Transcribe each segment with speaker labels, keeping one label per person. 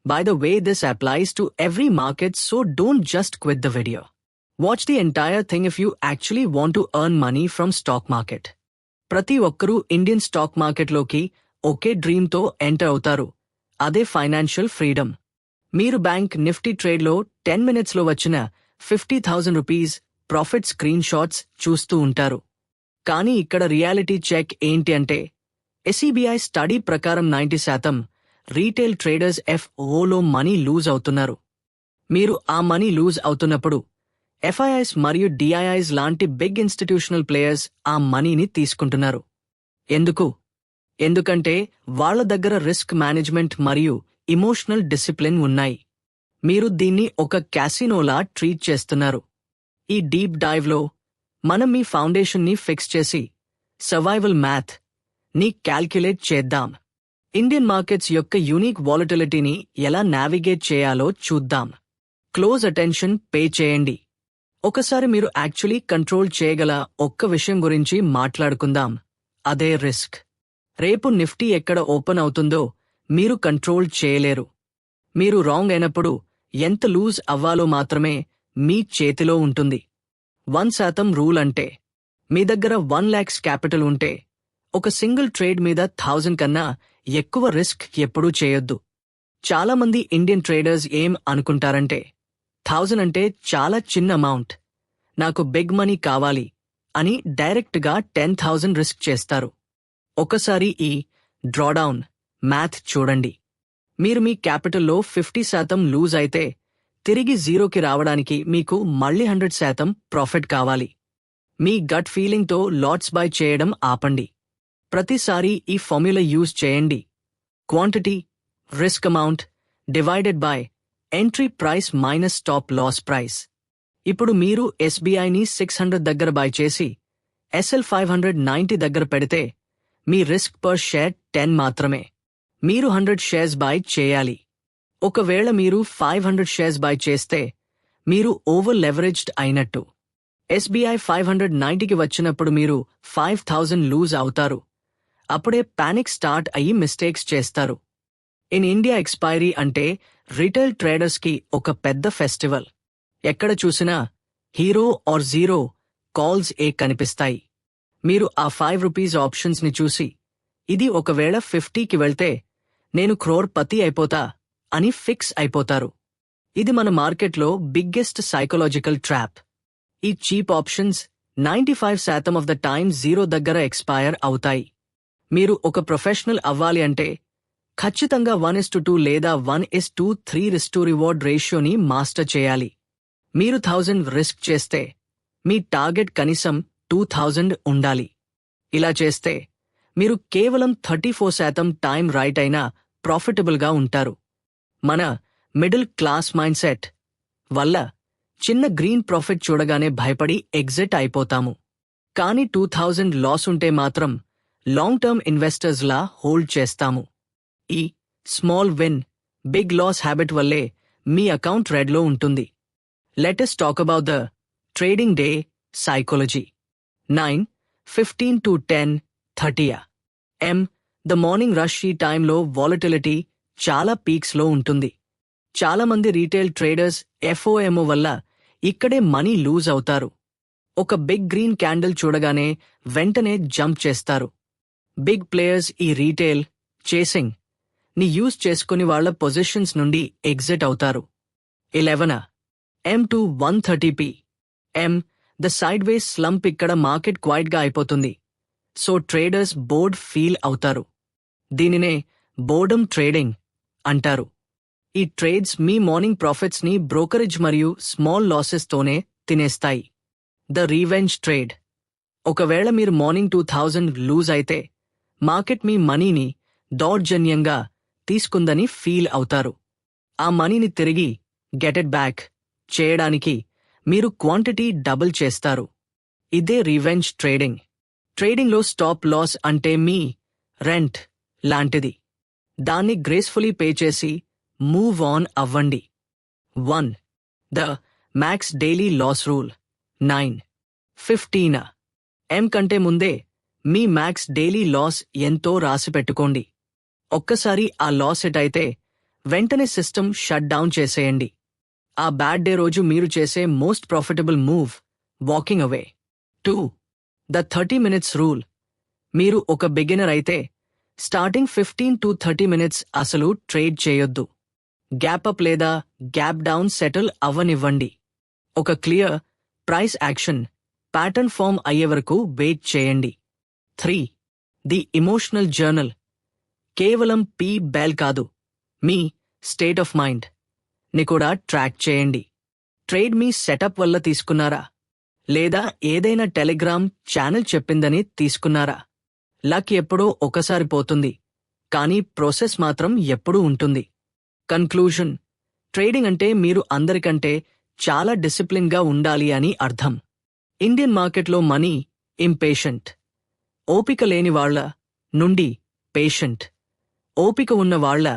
Speaker 1: By the way, this applies to every market, so don't just quit the video. Watch the entire thing if you actually want to earn money from stock market. ప్రతి ఒక్కరూ Indian stock మార్కెట్లోకి ఒకే డ్రీమ్తో enter అవుతారు. అదే financial freedom. మీరు bank Nifty ట్రేడ్లో 10 minutesలో వచ్చిన 50,000 rupees profit screen shots చూస్తూ ఉంటారు. కానీ ఇక్కడ రియాలిటీ చెక్ ఏంటి అంటే, SEBI స్టడీ ప్రకారం 90% రీటైల్ ట్రేడర్స్ FOలో మనీ లూజ్ అవుతున్నారు. మీరు ఆ మనీ లూజ్ అవుతున్నప్పుడు FIIs మరియు DIIs లాంటి బిగ్ ఇన్స్టిట్యూషనల్ ప్లేయర్స్ ఆ మనీని తీసుకుంటున్నారు. ఎందుకంటే వాళ్ల దగ్గర రిస్క్ మేనేజ్మెంట్ మరియు ఇమోషనల్ డిసిప్లిన్ ఉన్నాయి. మీరు దీన్ని ఒక క్యాసినోలా ట్రీట్ చేస్తున్నారు. ఈ డీప్ డైవ్లో మనం మీ ఫౌండేషన్ని ఫిక్స్ చేసి సర్వైవల్ మ్యాథ్ ని క్యాల్క్యులేట్ చేద్దాం. ఇండియన్ మార్కెట్స్ యొక్క యూనిక్ వాలటిలిటీని ఎలా నావిగేట్ చేయాలో చూద్దాం. క్లోజ్ అటెన్షన్ పే చేయండి. ఒకసారి మీరు యాక్చువల్లీ కంట్రోల్ చేయగల ఒక్క విషయం గురించి మాట్లాడుకుందాం. అదే రిస్క్. రేపు నిఫ్టీ ఎక్కడ ఓపెన్ అవుతుందో మీరు కంట్రోల్ చేయలేరు. మీరు రాంగ్ అయినప్పుడు ఎంత లూజ్ అవ్వాలో మాత్రమే మీ చేతిలో ఉంటుంది. 1% రూల్ అంటే, మీ దగ్గర 1 lakhs క్యాపిటల్ ఉంటే ఒక సింగిల్ ట్రేడ్ మీద 1000 కన్నా ఎక్కువ రిస్క్ ఎప్పుడూ చేయొద్దు. చాలామంది ఇండియన్ ట్రేడర్స్ ఏం అనుకుంటారంటే, 1000 అంటే చాలా చిన్న అమౌంట్, నాకు బిగ్ మనీ కావాలి అని డైరెక్ట్గా 10,000 రిస్క్ చేస్తారు. ఒకసారి ఈ డ్రాడౌన్ మ్యాథ్ చూడండి. మీరు మీ క్యాపిటల్లో 50% లూజ్ అయితే తిరిగి జీరోకి రావడానికి మీకు మళ్ళీ 100% ప్రాఫిట్ కావాలి. మీ గట్ ఫీలింగ్తో లాట్స్ బై చేయడం ఆపండి. ప్రతిసారి ఈ ఫార్ములా యూజ్ చేయండి. Quantity risk amount divided by entry price minus stop loss price. ఇప్పుడు మీరు SBIని 600 దగ్గర బై చేసి SL 590 దగ్గర పెడితే మీ రిస్క్ పర్ షేర్ 10 మాత్రమే. మీరు 100 షేర్స్ బై చేయాలి. ఒకవేళ మీరు 500 షేర్స్ బై చేస్తే మీరు ఓవర్ లెవరేజ్డ్ అయినట్టు. SBI 590కి వచ్చినప్పుడు మీరు 5,000 లూజ్ అవుతారు. అప్పుడే పానిక్ స్టార్ట్ అయ్యి మిస్టేక్స్ చేస్తారు. ఇన్ ఇండియా ఎక్స్పైరీ అంటే రిటైల్ ట్రేడర్స్కి ఒక పెద్ద ఫెస్టివల్. ఎక్కడ చూసినా హీరో ఆర్ జీరో కాల్స్ కనిపిస్తాయి. మీరు ఆ 5 రూపీస్ ఆప్షన్స్ని చూసి, ఇది ఒకవేళ 50కి వెళ్తే నేను క్రోర్పతి అయిపోతా అని ఫిక్స్ అయిపోతారు. ఇది మన మార్కెట్లో బిగ్గెస్ట్ సైకలాజికల్ ట్రాప్. ఈ cheap options 95% of the time zero దగ్గర ఎక్స్పైర్ అవుతాయి. మీరు ఒక ప్రొఫెషనల్ అవ్వాలి అంటే ఖచ్చితంగా 1:2 లేదా 1:3 రివార్డ్ రేషియోని మాస్టర్ చేయాలి. మీరు 1000 రిస్క్ చేస్తే మీ టార్గెట్ కనీసం 2000 ఉండాలి. ఇలా చేస్తే మీరు కేవలం 34% టైం రైట్ అయినా ప్రాఫిటబుల్గా ఉంటారు. మన మిడిల్ క్లాస్ మైండ్ సెట్ వల్ల చిన్న గ్రీన్ ప్రాఫిట్ చూడగానే భయపడి ఎగ్జిట్ అయిపోతాము. కానీ 2000 లాస్ ఉంటే మాత్రం లాంగ్ టర్మ్ ఇన్వెస్టర్స్లా హోల్డ్ చేస్తాము. ఈ small win big loss habit వల్లే మీ అకౌంట్ రెడ్లో ఉంటుంది. Let us talk about the trading day psychology. 9:15 to 10:30 am. The morning rush ఈ టైంలో వాలటిలిటీ చాలా పీక్స్లో ఉంటుంది. చాలామంది రీటైల్ ట్రేడర్స్ FOMO వల్ల ఇక్కడే మనీ లూజ్ అవుతారు. ఒక బిగ్ గ్రీన్ క్యాండిల్ చూడగానే వెంటనే జంప్ చేస్తారు. బిగ్ ప్లేయర్స్ ఈ రీటైల్ చేసింగ్ ని యూజ్ చేసుకుని వాళ్ల పొజిషన్స్ నుండి ఎగ్జిట్ అవుతారు. 11 am to 1:30 pm. The side ways slump. ఇక్కడ మార్కెట్ క్వైట్గా అయిపోతుంది. సో ట్రేడర్స్ బోర్డ్ ఫీల్ అవుతారు. దీనినే బోర్డమ్ ట్రేడింగ్ అంటారు. ఈ ట్రేడ్స్ మీ మార్నింగ్ ప్రాఫిట్స్ని బ్రోకరేజ్ మరియు స్మాల్ లాసెస్తోనే తినేస్తాయి. The revenge trade. ఒకవేళ మీరు మార్నింగ్ 2000 లూజ్ అయితే మార్కెట్ మీ మనీని దౌర్జన్యంగా తీసుకుందని ఫీల్ అవుతారు. ఆ మనీని తిరిగి గెట్ ఇట్ బ్యాక్ చేయడానికి మీరు క్వాంటిటీ డబుల్ చేస్తారు. ఇదే రివెంజ్ ట్రేడింగ్. ట్రేడింగ్లో స్టాప్ లాస్ అంటే మీ రెంట్ లాంటిది. దాన్ని గ్రేస్ఫుల్లీ పే చేసి మూవ్ ఆన్ అవ్వండి. 1. The max daily loss rule. 9:15 am కంటే ముందే మీ మ్యాక్స్ డైలీ లాస్ ఎంతో రాసిపెట్టుకోండి. ఒక్కసారి ఆ లాస్ హిట్ అయితే వెంటనే సిస్టమ్ షట్ డౌన్ చేసేయండి. ఆ బ్యాడ్ డే రోజు మీరు చేసే most profitable move walking away. 2. The 30 minutes rule. మీరు ఒక బిగినర్ అయితే స్టార్టింగ్ 15 to 30 minutes అసలు ట్రేడ్ చేయొద్దు. గ్యాప్ అప్ లేదా గ్యాప్ డౌన్ సెటిల్ అవ్వనివ్వండి. ఒక clear price action pattern form అయ్యే వరకు వెయిట్ చేయండి. 3. The emotional journal. కేవలం బెల్ కాదు, మీ స్టేట్ ఆఫ్ మైండ్ ని కూడా ట్రాక్ చేయండి. ట్రేడ్ మీ సెటప్ వల్ల తీసుకున్నారా, లేదా ఏదైనా టెలిగ్రామ్ ఛానల్ చెప్పిందని తీసుకున్నారా? లక్ ఎప్పుడో ఒకసారి పోతుంది, కానీ ప్రాసెస్ మాత్రం ఎప్పుడూ ఉంటుంది. కన్క్లూజన్: ట్రేడింగ్ అంటే మీరు అందరికంటే చాలా డిసిప్లిన్గా ఉండాలి అని అర్థం. ఇండియన్ మార్కెట్లో మనీ ఇంపేషెంట్, ఓపిక లేని వాళ్ల నుండి పేషెంట్, ఓపిక ఉన్న వాళ్ల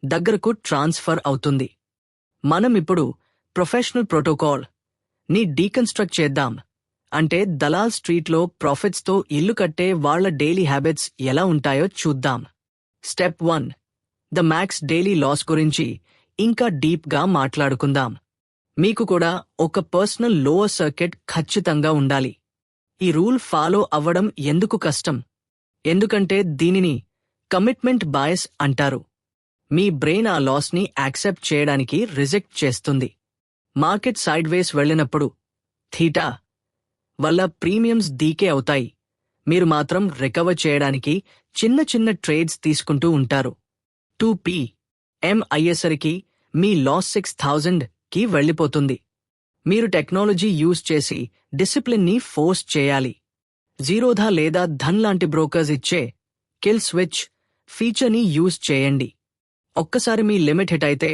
Speaker 1: దగ్గరకు ట్రాన్స్ఫర్ అవుతుంది. మనం ఇప్పుడు ప్రొఫెషనల్ ప్రోటోకాల్ ని డీకన్స్ట్రక్ట్ చేద్దాం. అంటే దలాల్ స్ట్రీట్లో ప్రాఫిట్స్తో ఇల్లు కట్టే వాళ్ల డైలీ హ్యాబిట్స్ ఎలా ఉంటాయో చూద్దాం. Step 1. The max daily loss గురించి ఇంకా డీప్గా మాట్లాడుకుందాం. మీకు కూడా ఒక పర్సనల్ లోవర్ సర్కిట్ ఖచ్చితంగా ఉండాలి. ఈ రూల్ ఫాలో అవ్వడం ఎందుకు కష్టం? ఎందుకంటే దీనిని కమిట్మెంట్ బయాస్ అంటారు. మీ బ్రెయిన్ ఆ లాస్ని యాక్సెప్ట్ చేయడానికి రిజెక్ట్ చేస్తుంది. మార్కెట్ సైడ్ వేస్ వెళ్ళినప్పుడు థీటా వల్ల ప్రీమియమ్స్ డీకే అవుతాయి. మీరు మాత్రం రికవర్ చేయడానికి చిన్న చిన్న ట్రేడ్స్ తీసుకుంటూ ఉంటారు. 2 PM అయ్యేసరికి మీ లాస్ 6,000కి వెళ్ళిపోతుంది. మీరు టెక్నాలజీ యూజ్ చేసి డిసిప్లిన్ని ఫోర్స్ చేయాలి. జీరోధా లేదా ధన్ లాంటి బ్రోకర్స్ ఇచ్చే కిల్ స్విచ్ ఫీచర్ని యూజ్ చేయండి. ఒక్కసారి మీ లిమిట్ హిట్ అయితే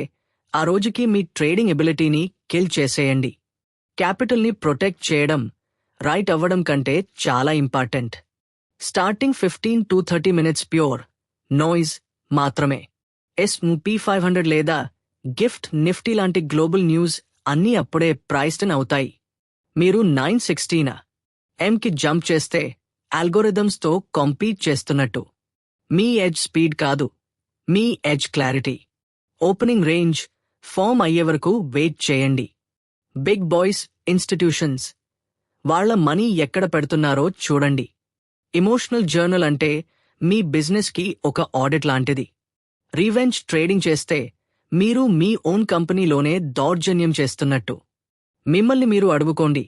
Speaker 1: ఆ రోజుకి మీ ట్రేడింగ్ ఎబిలిటీని కిల్ చేసేయండి. క్యాపిటల్ని ప్రొటెక్ట్ చేయడం రైట్ అవ్వడం కంటే చాలా important. Starting 15 to 30 minutes pure noise మాత్రమే. S&P 500 లేదా గిఫ్ట్ నిఫ్టీ లాంటి గ్లోబల్ న్యూస్ అన్నీ అప్పుడే ప్రైస్డ్ అవుతాయి. మీరు 916 కి జంప్ చేస్తే ఆల్గోరిథమ్స్తో కాంపీట్ చేస్తున్నట్టు. మీ ఎడ్జ్ స్పీడ్ కాదు, మీ edge clarity. Opening range form అయ్యే వరకు వెయిట్ చేయండి. బిగ్ బాయ్స్ ఇన్స్టిట్యూషన్స్ వాళ్ల మనీ ఎక్కడ పెడుతున్నారో చూడండి. ఇమోషనల్ జర్నల్ అంటే మీ బిజినెస్కి ఒక ఆడిట్ లాంటిది. రివెంజ్ ట్రేడింగ్ చేస్తే మీరు మీ ఓన్ కంపెనీలోనే దౌర్జన్యం చేస్తున్నట్టు. మిమ్మల్ని మీరు అడుగుకోండి,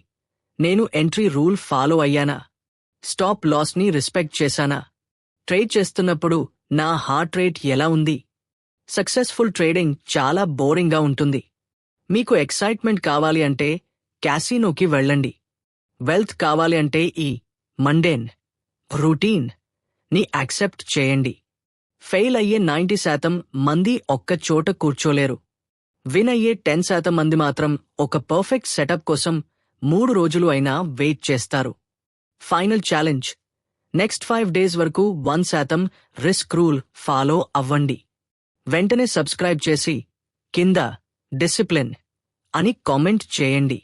Speaker 1: నేను ఎంట్రీ రూల్ ఫాలో అయ్యానా? స్టాప్ లాస్ని రెస్పెక్ట్ చేశానా? ట్రేడ్ చేస్తున్నప్పుడు నా హార్ట్ రేట్ ఎలా ఉంది? సక్సెస్ఫుల్ ట్రేడింగ్ చాలా బోరింగ్గా ఉంటుంది. మీకు ఎక్సైట్మెంట్ కావాలి అంటే క్యాసినోకి వెళ్ళండి. వెల్త్ కావాలి అంటే ఈ మండేన్ రూటీన్ ని యాక్సెప్ట్ చేయండి. ఫెయిల్ అయ్యే 90% మంది ఒక్క చోట కూర్చోలేరు. విన్ అయ్యే 10% మంది మాత్రం ఒక పర్ఫెక్ట్ సెటప్ కోసం 3 రోజులు అయినా వెయిట్ చేస్తారు. ఫైనల్ ఛాలెంజ్: నెక్స్ట్ 5 days వరకు 1% రిస్క్ రూల్ ఫాలో అవ్వండి. వెంటనే సబ్స్క్రైబ్ చేసి కింద డిసిప్లిన్ అని కామెంట్ చేయండి.